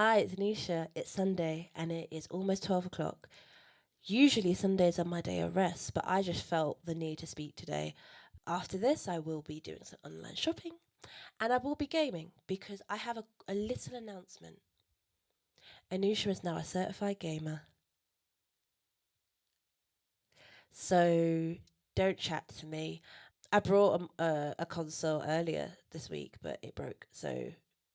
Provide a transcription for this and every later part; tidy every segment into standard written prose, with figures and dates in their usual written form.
Hi, it's Anisha. It's Sunday and it is almost 12 o'clock. Usually Sundays are my day of rest, but I just felt the need to speak today. After this, I will be doing some online shopping and I will be gaming because I have a little announcement. Anusha is now a certified gamer. So don't chat to me. I brought a console earlier this week, but it broke. So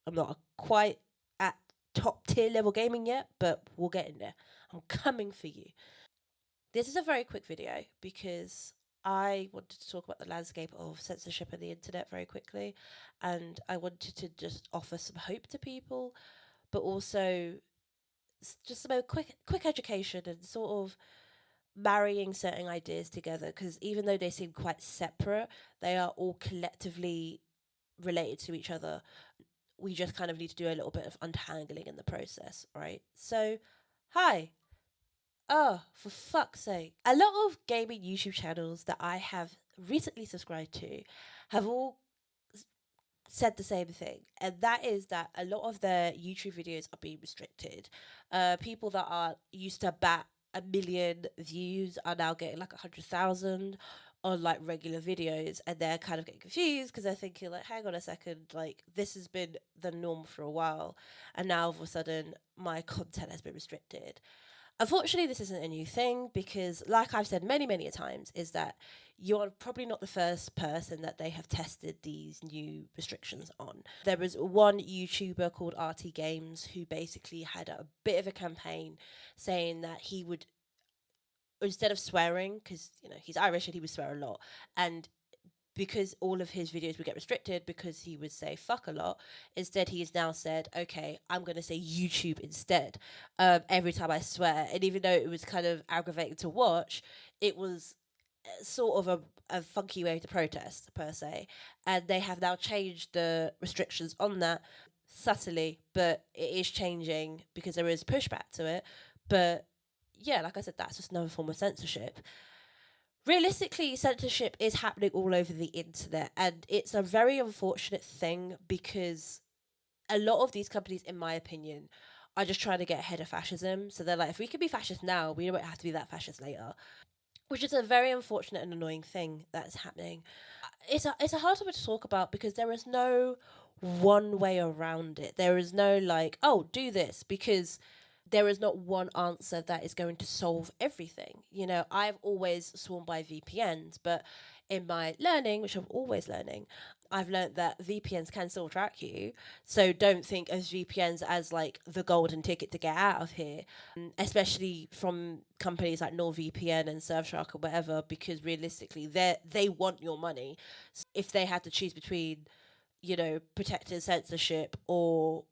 I'm not quite at top tier level gaming yet, but we'll get in there. I'm coming for you. This is a very quick video because I wanted to talk about the landscape of censorship on the internet very quickly, and I wanted to just offer some hope to people, but also just some quick education and sort of marrying certain ideas together, because even though they seem quite separate, they are all collectively related to each other. We just kind of need to do a little bit of untangling in the process, right? So, hi. Oh, for fuck's sake. A lot of gaming YouTube channels that I have recently subscribed to have all said the same thing, and that is that a lot of their YouTube videos are being restricted. People that are used to bat 1 million views are now getting like 100,000 on like regular videos, and they're kind of getting confused because they're thinking like, hang on a second, like this has been the norm for a while, and now all of a sudden my content has been restricted. Unfortunately, this isn't a new thing because, like I've said many a times, is that you're probably not the first person that they have tested these new restrictions on. There was one YouTuber called RT Games who basically had a bit of a campaign saying that he would, instead of swearing, because he's Irish and he would swear a lot, and because all of his videos would get restricted because he would say fuck a lot, instead he has now said, okay, I'm going to say YouTube instead, every time I swear. And even though it was kind of aggravating to watch, it was sort of a funky way to protest, per se. And they have now changed the restrictions on that subtly, but it is changing because there is pushback to it. But yeah, like I said, that's just another form of censorship. Realistically, censorship is happening all over the internet, and it's a very unfortunate thing because a lot of these companies, in my opinion, are just trying to get ahead of fascism. So they're like, if we can be fascist now, we don't have to be that fascist later, which is a very unfortunate and annoying thing that's happening. It's a hard topic to talk about because there is no one way around it. There is no like, oh, do this, because there is not one answer that is going to solve everything. I've always sworn by VPNs, but in my learning, which I'm always learning, I've learned that VPNs can still track you. So don't think of VPNs as like the golden ticket to get out of here, especially from companies like NordVPN and Surfshark or whatever, because realistically, they want your money. If they had to choose between, protecting censorship or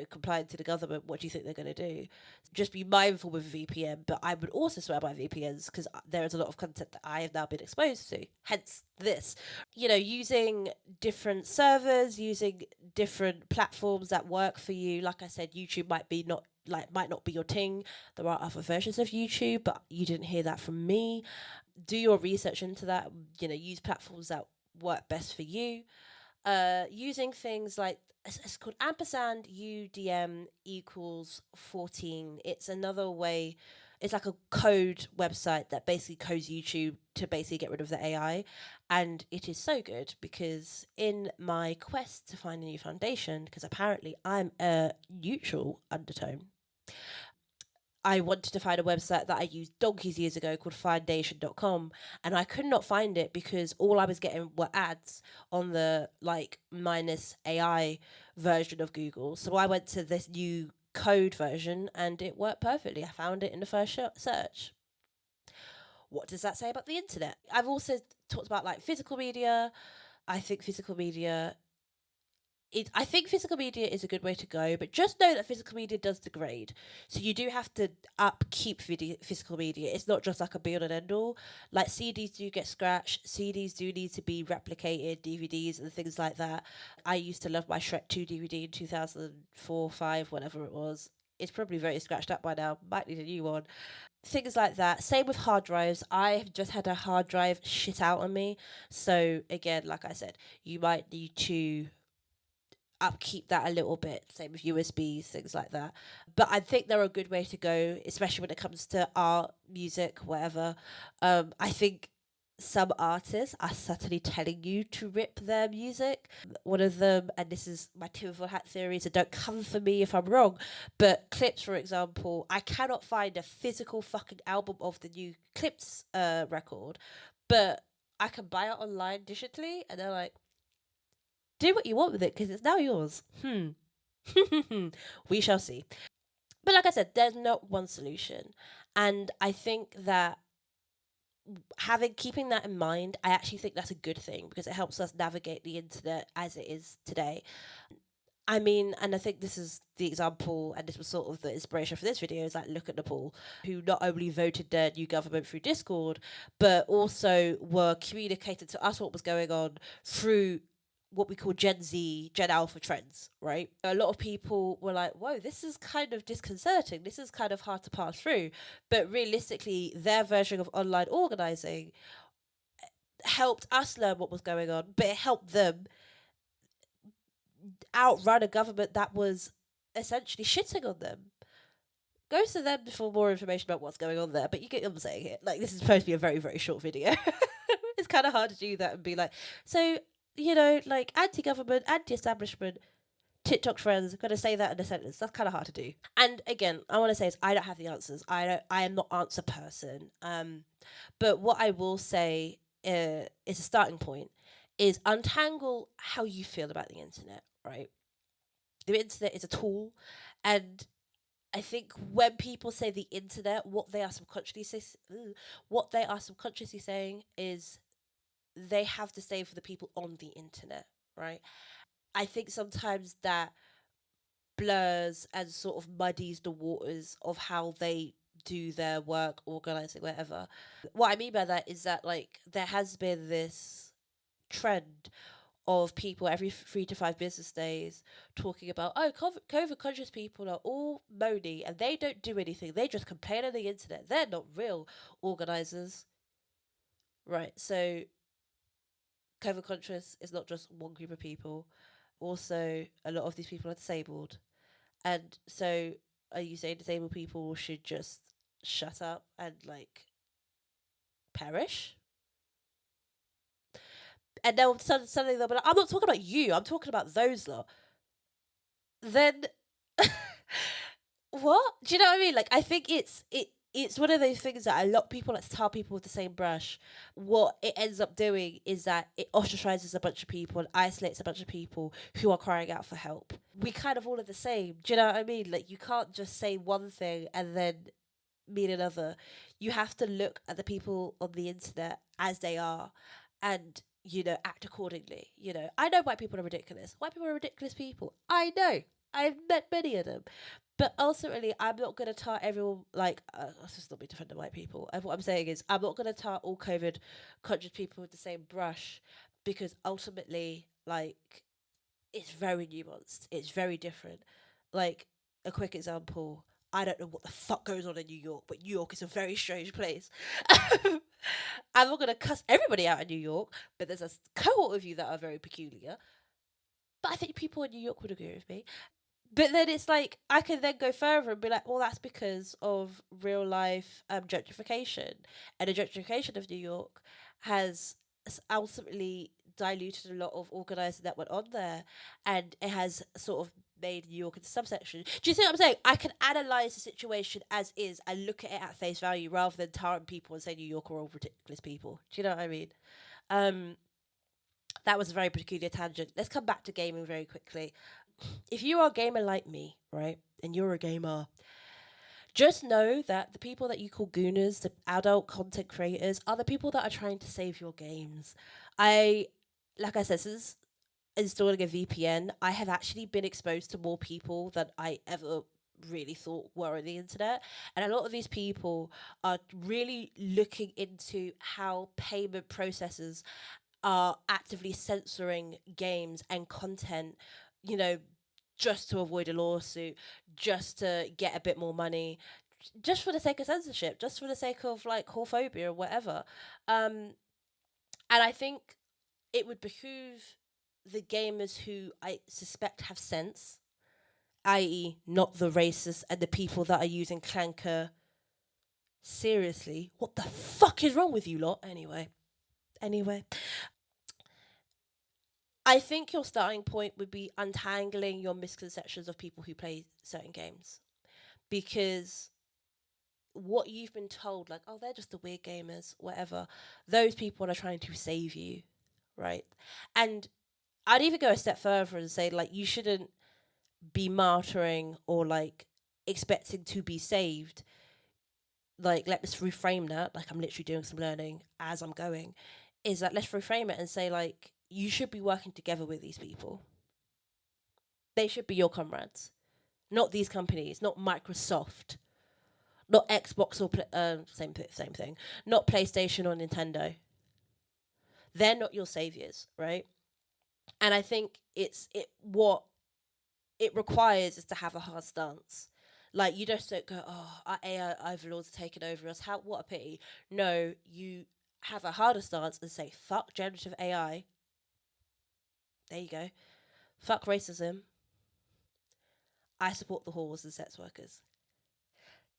complying to the government, what do you think they're going to do? Just be mindful with VPN, but I would also swear by VPNs because there is a lot of content that I have now been exposed to, hence this. Using different servers, using different platforms that work for you. Like I said, YouTube might not be your thing. There are other versions of YouTube, but you didn't hear that from me. Do your research into that. Use platforms that work best for you. Using things like, it's called ampersand UDM equals 14. It's another way. It's like a code website that basically codes YouTube to basically get rid of the AI. And it is so good because in my quest to find a new foundation, because apparently I'm a neutral undertone, I wanted to find a website that I used donkeys years ago called foundation.com, and I could not find it because all I was getting were ads on the like minus AI version of Google. So I went to this new code version and it worked perfectly. I found it in the first search. What does that say about the internet? I've also talked about like physical media. I think physical media I think physical media is a good way to go, but just know that physical media does degrade. So you do have to upkeep physical media. It's not just like a be all and end all. Like CDs do get scratched, CDs do need to be replicated, DVDs and things like that. I used to love my Shrek 2 DVD in 2004, 5, whatever it was. It's probably very scratched up by now. Might need a new one. Things like that. Same with hard drives. I have just had a hard drive shit out on me. So again, like I said, you might need to upkeep that a little bit. Same with USBs, things like that. But I think they're a good way to go, especially when it comes to art, music, whatever. I think some artists are subtly telling you to rip their music. One of them, and this is my tinfoil hat theory, so don't come for me if I'm wrong, but Clips, for example, I cannot find a physical fucking album of the new Clips record, but I can buy it online digitally, and they're like, do what you want with it because it's now yours. We shall see. But like I said, there's not one solution. And I think that keeping that in mind, I actually think that's a good thing because it helps us navigate the internet as it is today. I mean, and I think this is the example, and this was sort of the inspiration for this video, is like, look at Nepal, who not only voted their new government through Discord, but also were communicating to us what was going on through what we call Gen Z, Gen Alpha trends, right? A lot of people were like, whoa, this is kind of disconcerting. This is kind of hard to pass through. But realistically, their version of online organizing helped us learn what was going on, but it helped them outrun a government that was essentially shitting on them. Go to them for more information about what's going on there, but you get what I'm saying here. Like, this is supposed to be a very, very short video. It's kind of hard to do that and be like, so, like, anti-government, anti-establishment, TikTok friends, gotta say that in a sentence. That's kind of hard to do. And again, I want to say is I don't have the answers. I am not answer person. But what I will say is a starting point is untangle how you feel about the internet, right? The internet is a tool, and I think when people say the internet, what they are subconsciously saying is they have to say for the people on the internet, right? I think sometimes that blurs and sort of muddies the waters of how they do their work, organizing, whatever. What I mean by that is that, like, there has been this trend of people every 3 to 5 business days talking about, oh, COVID conscious people are all moany and they don't do anything. They just complain on the internet. They're not real organizers. Right. So COVID conscious is not just one group of people. Also, a lot of these people are disabled. And so are you saying disabled people should just shut up and, like, perish? And then suddenly they'll be like, I'm not talking about you, I'm talking about those lot. Then what? Do you know what I mean? Like, I think it's one of those things that a lot of people like to tar people with the same brush. What it ends up doing is that it ostracizes a bunch of people and isolates a bunch of people who are crying out for help. We kind of all are the same. Do you know what I mean? Like, you can't just say one thing and then mean another. You have to look at the people on the internet as they are and, act accordingly. I know white people are ridiculous. White people are ridiculous people. I know. I've met many of them. But ultimately, I'm not going to tar everyone, like, this is not me defending white people. And what I'm saying is, I'm not going to tar all COVID conscious people with the same brush because ultimately, like, it's very nuanced. It's very different. Like, a quick example, I don't know what the fuck goes on in New York, but New York is a very strange place. I'm not going to cuss everybody out in New York, but there's a cohort of you that are very peculiar. But I think people in New York would agree with me. But then it's like, I can then go further and be like, well, that's because of real life gentrification. And the gentrification of New York has ultimately diluted a lot of organising that went on there. And it has sort of made New York into subsection. Do you see what I'm saying? I can analyse the situation as is and look at it at face value rather than tarring people and say New York are all ridiculous people. Do you know what I mean? That was a very peculiar tangent. Let's come back to gaming very quickly. If you are a gamer like me, right, and you're a gamer, just know that the people that you call gooners, the adult content creators, are the people that are trying to save your games. Like I said, since installing a VPN, I have actually been exposed to more people than I ever really thought were on the internet. And a lot of these people are really looking into how payment processors are actively censoring games and content, just to avoid a lawsuit, just to get a bit more money, just for the sake of censorship, just for the sake of, like, whorephobia or whatever. And I think it would behoove the gamers who I suspect have sense, i.e., not the racists and the people that are using Clanker seriously. What the fuck is wrong with you lot? Anyway, I think your starting point would be untangling your misconceptions of people who play certain games, because what you've been told, like, oh, they're just the weird gamers, whatever, those people are trying to save you, right? And I'd even go a step further and say, like, you shouldn't be martyring or like expecting to be saved. Like, let's reframe that. Like, I'm literally doing some learning as I'm going. Is that, let's reframe it and say, like, you should be working together with these people. They should be your comrades, not these companies, not Microsoft, not Xbox or same thing, not PlayStation or Nintendo. They're not your saviors, right? And I think what it requires is to have a hard stance. Like, you just don't go, oh, our AI overlords are taking over us. How, what a pity. No, you have a harder stance and say, fuck generative AI. There you go. Fuck racism. I support the whores and sex workers.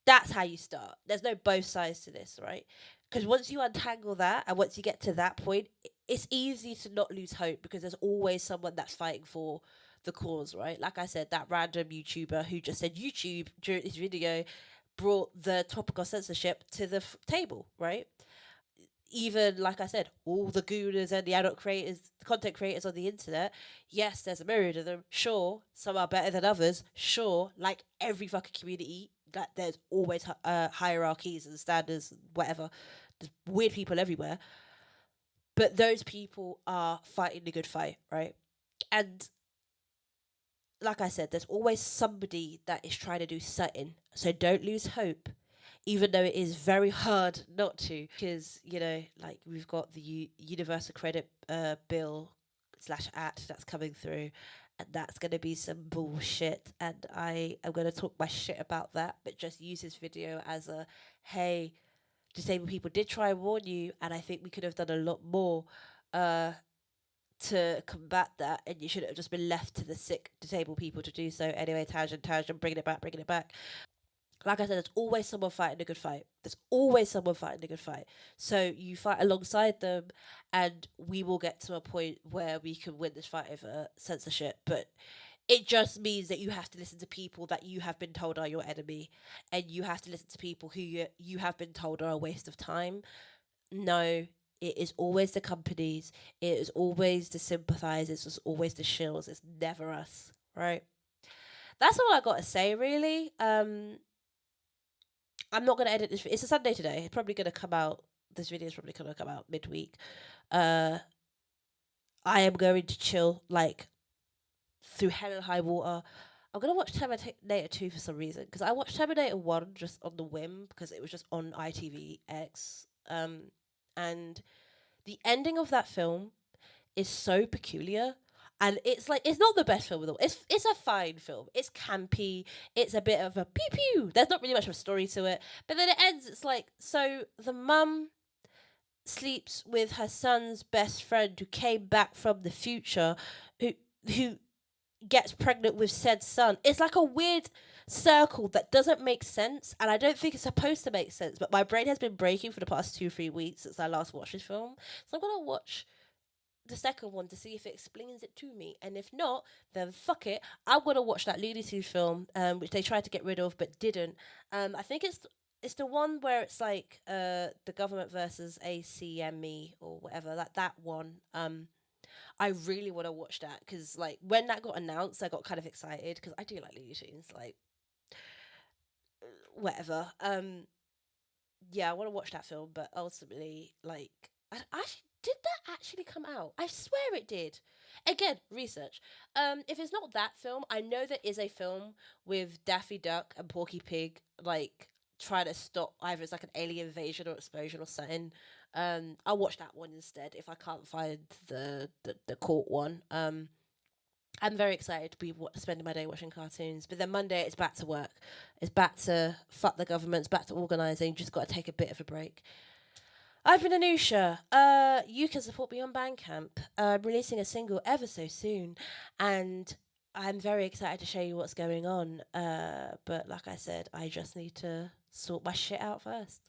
That's how you start. There's no both sides to this, right? Because once you untangle that and once you get to that point, it's easy to not lose hope, because there's always someone that's fighting for the cause, right? Like I said, that random YouTuber who just said YouTube during his video brought the topic of censorship to the table, right? Even like I said, all the gooners and the adult creators, the content creators on the internet, yes, there's a myriad of them. Sure, some are better than others. Sure, like every fucking community, that there's always hierarchies and standards, whatever. There's weird people everywhere, but those people are fighting the good fight, right? And like I said, there's always somebody that is trying to do something. So don't lose hope, even though it is very hard not to, because like, we've got the universal credit bill slash act that's coming through, and that's going to be some bullshit. And I am going to talk my shit about that, but just use this video as a, hey, disabled people did try and warn you, and I think we could have done a lot more uh to combat that, and you shouldn't have just been left to the sick disabled people to do so. Anyway, tangent, bringing it back. Like I said, there's always someone fighting a good fight. There's always someone fighting a good fight. So you fight alongside them, and we will get to a point where we can win this fight over censorship. But it just means that you have to listen to people that you have been told are your enemy, and you have to listen to people who you have been told are a waste of time. No, it is always the companies. It is always the sympathizers. It's always the shills. It's never us, right? That's all I got to say, really. I'm not gonna edit this. It's a Sunday today. It's probably gonna come out. This video is probably gonna come out midweek. Uh, I am going to chill, like, through hell and high water. I'm gonna watch Terminator 2 for some reason, because I watched Terminator 1 just on the whim because it was just on ITVX. And the ending of that film is so peculiar. And it's like, it's not the best film of all. It's a fine film. It's campy. It's a bit of a pew pew. There's not really much of a story to it. But then it ends. It's like, so the mum sleeps with her son's best friend who came back from the future, who who gets pregnant with said son. It's like a weird circle that doesn't make sense, and I don't think it's supposed to make sense. But my brain has been breaking for the past 2-3 weeks since I last watched this film. So I'm gonna watch the second one to see if it explains it to me, and if not, then fuck it. I'm gonna watch that Looney Tunes film, which they tried to get rid of but didn't. I think it's the one where it's like the government versus ACME or whatever. That one. I really want to watch that, because like when that got announced, I got kind of excited because I do like Looney Tunes, like whatever. Yeah, I want to watch that film, but ultimately, like, did that actually come out? I swear it did. Again, research. If it's not that film, I know there is a film with Daffy Duck and Porky Pig, like, trying to stop either it's like an alien invasion or explosion or something. I'll watch that one instead if I can't find the court one. I'm very excited to be spending my day watching cartoons. But then Monday, it's back to work. It's back to fuck the government. It's back to organising. Just got to take a bit of a break. I've been Anusha. You can support me on Bandcamp. I'm releasing a single ever so soon, and I'm very excited to show you what's going on. But like I said, I just need to sort my shit out first.